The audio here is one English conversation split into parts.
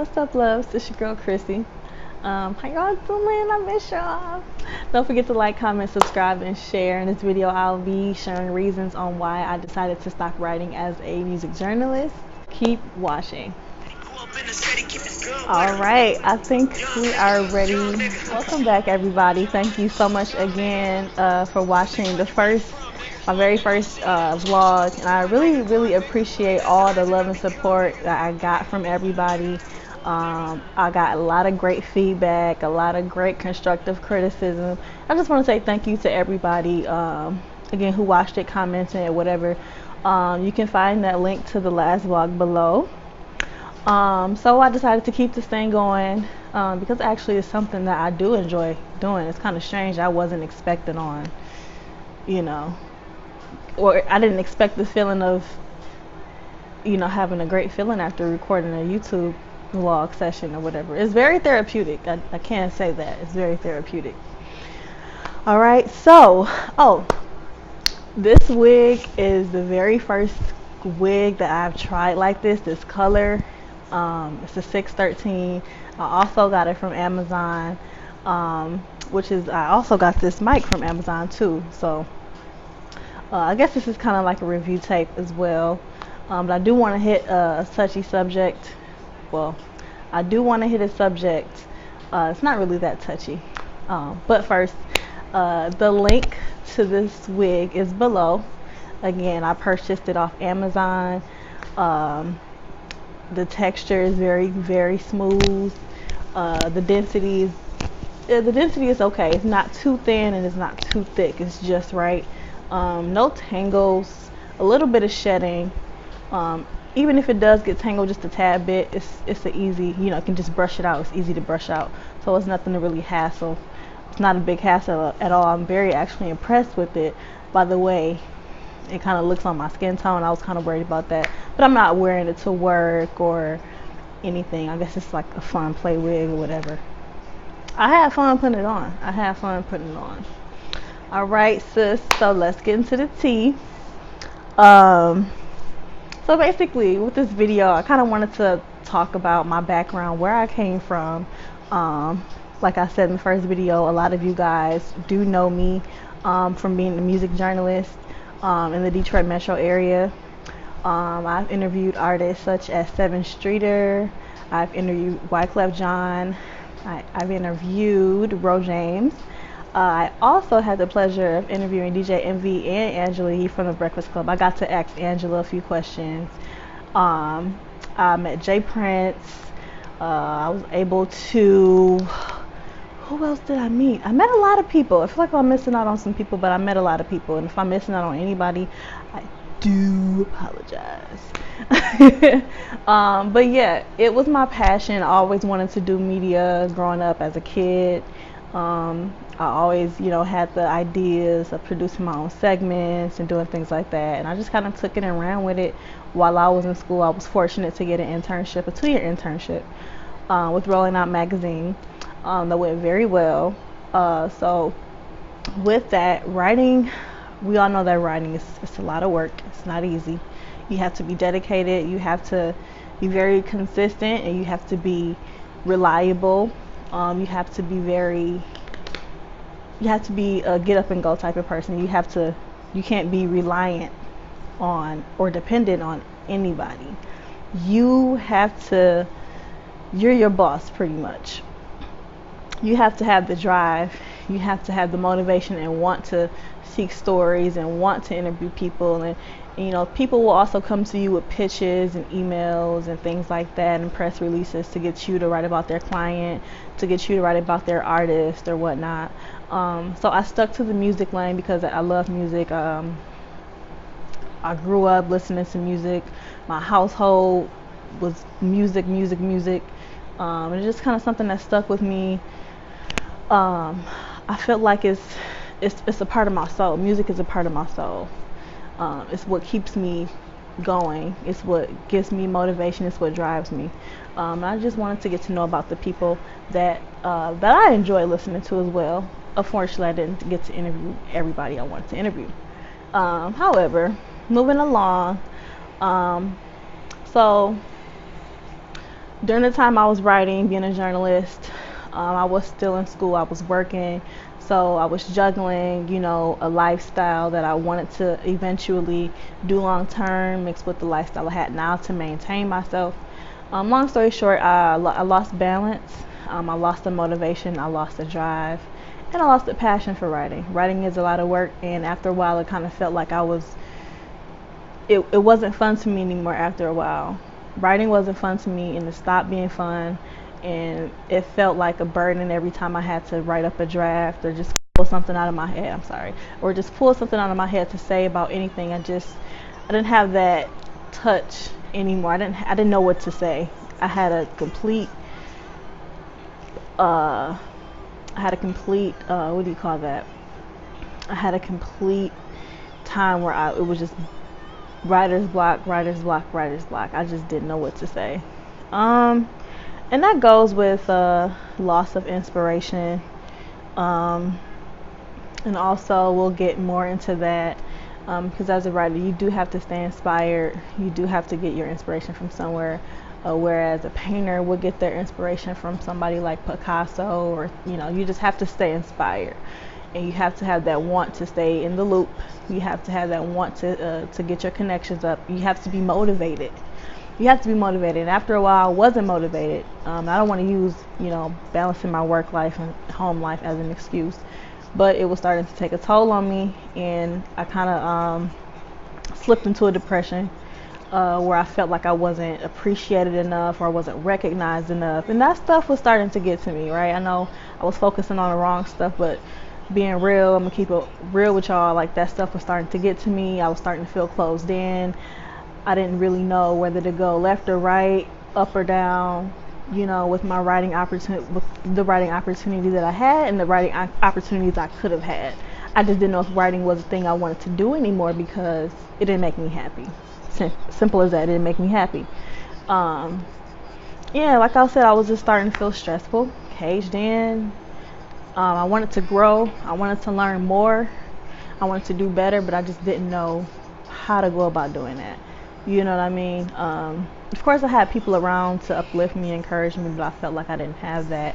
What's up, loves? It's your girl Chrissy. How y'all doing? I miss y'all. Don't forget to like, comment, subscribe, and share. In this video, I'll be sharing reasons on why I decided to stop writing as a music journalist. Keep watching. All right, I think we are ready. Welcome back, everybody. Thank you so much again for watching my very first vlog, and I really appreciate all the love and support that I got from everybody. I got a lot of great feedback, a lot of great constructive criticism. I just want to say thank you to everybody again who watched it, commented, or whatever. You can find that link to the last vlog below. So I decided to keep this thing going because actually it's something that I do enjoy doing. It's kind of strange. I wasn't expecting on, or I didn't expect the feeling of, having a great feeling after recording a YouTube vlog session or whatever. It's very therapeutic. I can't say that. It's very therapeutic. All right. So, this wig is the very first wig that I've tried like this color. It's a 613. I also got it from Amazon, I also got this mic from Amazon too. So I guess this is kind of like a review tape as well. But I do want to hit a touchy subject. Well, I do want to hit a subject. It's not really that touchy. But first, the link to this wig is below. Again, I purchased it off Amazon. The texture is very smooth. The density is okay. It's not too thin and it's not too thick. It's just right. No tangles. A little bit of shedding. Even if it does get tangled just a tad bit, it's an easy. You can just brush it out. It's easy to brush out. So it's nothing to really hassle. It's not a big hassle at all. I'm very actually impressed with it. By the way, it kind of looks on my skin tone. I was kind of worried about that, but I'm not wearing it to work or anything. I guess it's like a fun play wig or whatever. I had fun putting it on. All right, sis. So let's get into the tea. So basically, with this video, I kind of wanted to talk about my background, where I came from. Like I said in the first video, a lot of you guys do know me from being a music journalist in the Detroit metro area. I've interviewed artists such as Seven Streeter. I've interviewed Wyclef Jean. I've interviewed Ro James. I also had the pleasure of interviewing DJ Envy and Angela Yee from the Breakfast Club. I got to ask Angela a few questions. I met Jay Prince. I was able to... Who else did I meet? I met a lot of people. I feel like I'm missing out on some people, but I met a lot of people. And if I'm missing out on anybody, I do apologize. But yeah, it was my passion. I always wanted to do media growing up as a kid. I always, had the ideas of producing my own segments and doing things like that. And I just kind of took it and ran with it while I was in school. I was fortunate to get an internship, a 2-year internship with Rolling Out Magazine. That went very well. So with that, writing, we all know that writing it's a lot of work. It's not easy. You have to be dedicated. You have to be very consistent, and you have to be reliable. You have to be a get up and go type of person. You can't be reliant on or dependent on anybody. You're your boss pretty much. You have to have the drive. You have to have the motivation and want to seek stories and want to interview people. And people will also come to you with pitches and emails and things like that and press releases to get you to write about their client, to get you to write about their artist or whatnot. So I stuck to the music lane because I love music. I grew up listening to music. My household was music. And it's just kind of something that stuck with me. I felt like it's a part of my soul. Music is a part of my soul. It's what keeps me going. It's what gives me motivation. It's what drives me. I just wanted to get to know about the people that I enjoy listening to as well. Unfortunately, I didn't get to interview everybody I wanted to interview. However, moving along. So During the time I was writing, being a journalist, I was still in school. I was working, so I was juggling, a lifestyle that I wanted to eventually do long term, mixed with the lifestyle I had now to maintain myself. Long story short, I lost balance. I lost the motivation. I lost the drive, and I lost the passion for writing. Writing is a lot of work, and after a while, it kind of felt like it wasn't fun to me anymore after a while. Writing wasn't fun to me, and it stopped being fun, and it felt like a burden every time I had to write up a draft or just pull something out of my head. I'm sorry, or just pull something out of my head to say about anything. I didn't have that touch anymore. I didn't know what to say. I had a complete uh what do you call that? I had a complete time where it was just writer's block, writer's block, writer's block. I just didn't know what to say. And that goes with loss of inspiration. Um, and also, we'll get more into that because as a writer, you do have to stay inspired. You do have to get your inspiration from somewhere. Whereas a painter would get their inspiration from somebody like Picasso, or you just have to stay inspired, and you have to have that want to stay in the loop. You have to have that want to get your connections up. You have to be motivated. You have to be motivated. And after a while, I wasn't motivated. I don't want to use balancing my work life and home life as an excuse, but it was starting to take a toll on me, and I kind of slipped into a depression where I felt like I wasn't appreciated enough or I wasn't recognized enough. And that stuff was starting to get to me, right? I know I was focusing on the wrong stuff, but being real, I'm going to keep it real with y'all. Like, that stuff was starting to get to me. I was starting to feel closed in. I didn't really know whether to go left or right, up or down, with my writing opportunity, with the writing opportunity that I had and the writing opportunities I could have had. I just didn't know if writing was a thing I wanted to do anymore because it didn't make me happy. Simple as that. It didn't make me happy. Yeah, like I said, I was just starting to feel stressful, caged in. I wanted to grow. I wanted to learn more. I wanted to do better, but I just didn't know how to go about doing that. You know what I mean? Of course, I had people around to uplift me, encourage me, but I felt like I didn't have that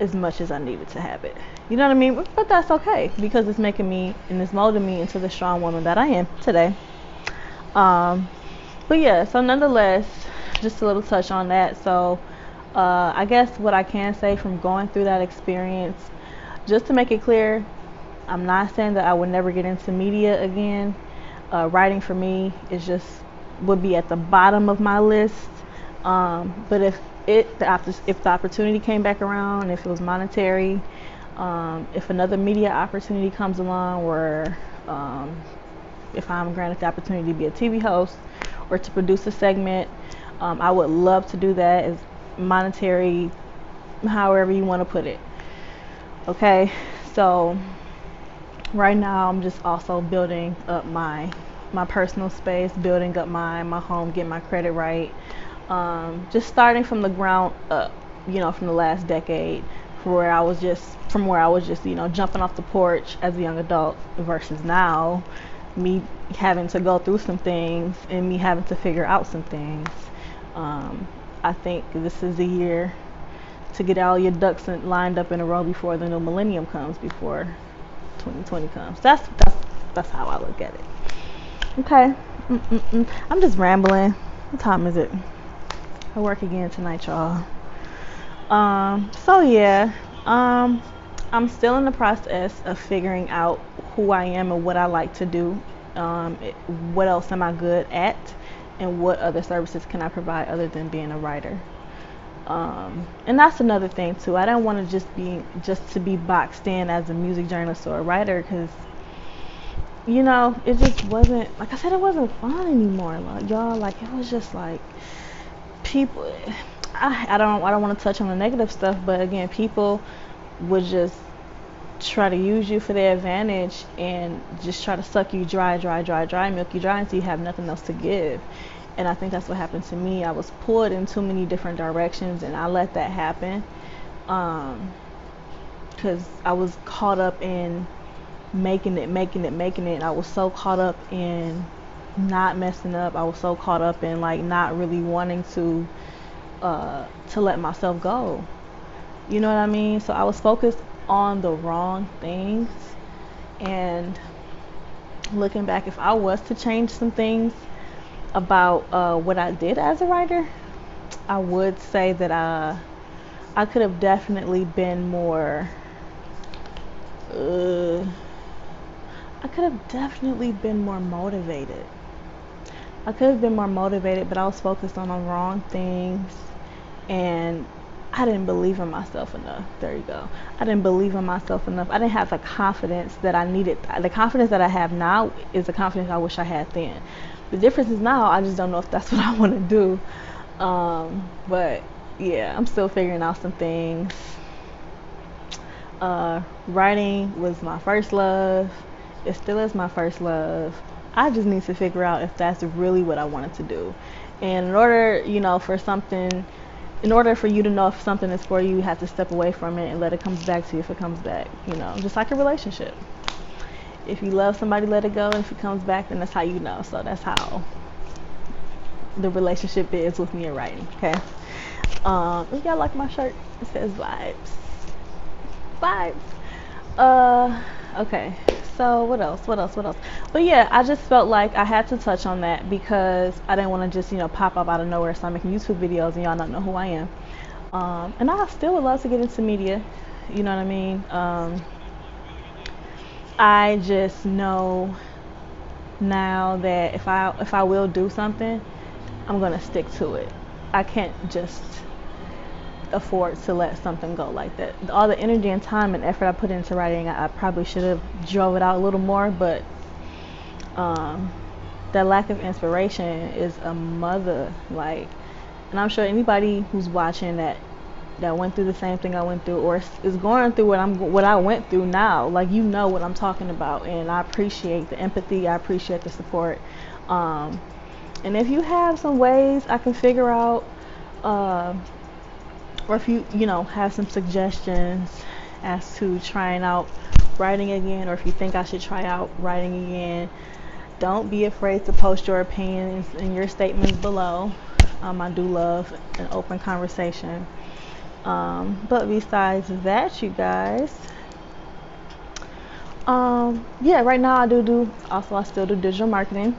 as much as I needed to have it. You know what I mean? But that's okay because it's making me and it's molding me into the strong woman that I am today. But yeah, so nonetheless, just a little touch on that. So I guess what I can say from going through that experience, just to make it clear, I'm not saying that I would never get into media again. Writing for me would be at the bottom of my list. But if the opportunity came back around, if it was monetary, if another media opportunity comes along where if I'm granted the opportunity to be a TV host or to produce a segment, I would love to do that as monetary, however you want to put it. Okay, so right now I'm just also building up my personal space, building up my home, getting my credit right. Just starting from the ground up, from the last decade, from where I was just, jumping off the porch as a young adult versus now, me having to go through some things and me having to figure out some things. I think this is the year to get all your ducks lined up in a row before the new millennium comes, before 2020 comes. That's how I look at it. Okay. I'm just rambling. What time is it? I work again tonight, y'all. So yeah, I'm still in the process of figuring out who I am and what I like to do. What else am I good at, and what other services can I provide other than being a writer? And that's another thing too. I don't want to just to be boxed in as a music journalist or a writer, because it just wasn't, like I said, it wasn't fun anymore. Like, y'all, like, it was just like people. I don't want to touch on the negative stuff, but again, people would just try to use you for their advantage and just try to suck you dry, milk you dry until you have nothing else to give. And I think that's what happened to me. I was pulled in too many different directions, and I let that happen because I was caught up in making it. I was so caught up in not messing up. I was so caught up in like not really wanting to let myself go. You know what I mean? So I was focused on the wrong things. And looking back, if I was to change some things about what I did as a writer, I would say that I could have definitely been more. I could have definitely been more motivated. I could have been more motivated, but I was focused on the wrong things, and I didn't believe in myself enough. There you go. I didn't believe in myself enough. I didn't have the confidence that I needed. The confidence that I have now is the confidence I wish I had then. The difference is now I just don't know if that's what I want to do. But yeah, I'm still figuring out some things. Writing was my first love. It still is my first love. I just need to figure out if that's really what I wanted to do. And in order, in order for you to know if something is for you, you have to step away from it and let it come back to you if it comes back. Just like a relationship. If you love somebody, let it go. And if it comes back, then that's how you know. So that's how the relationship is with me and writing. Okay. If y'all like my shirt, it says vibes. Okay, so what else? But yeah, I just felt like I had to touch on that because I didn't want to just pop up out of nowhere, start making YouTube videos and y'all not know who I am. And I still would love to get into media, you know what I mean. I just know now that if I will do something, I'm gonna stick to it. I can't just afford to let something go like that. All the energy and time and effort I put into writing, I probably should have drove it out a little more, but that lack of inspiration is a mother, and I'm sure anybody who's watching that went through the same thing I went through or is going through what I went through now, what I'm talking about. And I appreciate the empathy, I appreciate the support, and if you have some ways I can figure out, or if you have some suggestions as to trying out writing again, or if you think I should try out writing again, don't be afraid to post your opinions and your statements below. I do love an open conversation. But besides that, you guys, right now I still do digital marketing,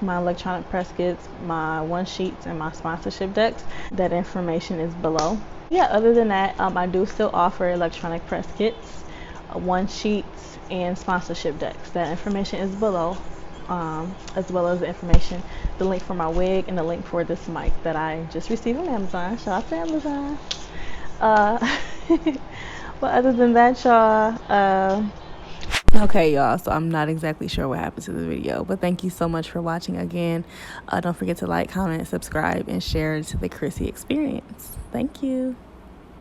my electronic press kits, my one sheets, and my sponsorship decks. That information is below. Yeah, other than that, I do still offer electronic press kits, one sheets, and sponsorship decks. That information is below, as well as the link for my wig and the link for this mic that I just received from Amazon. Shout out to Amazon. But other than that, y'all, okay, y'all, so I'm not exactly sure what happened to the video, but thank you so much for watching again. Don't forget to like, comment, subscribe, and share to the Chrissy experience. Thank you.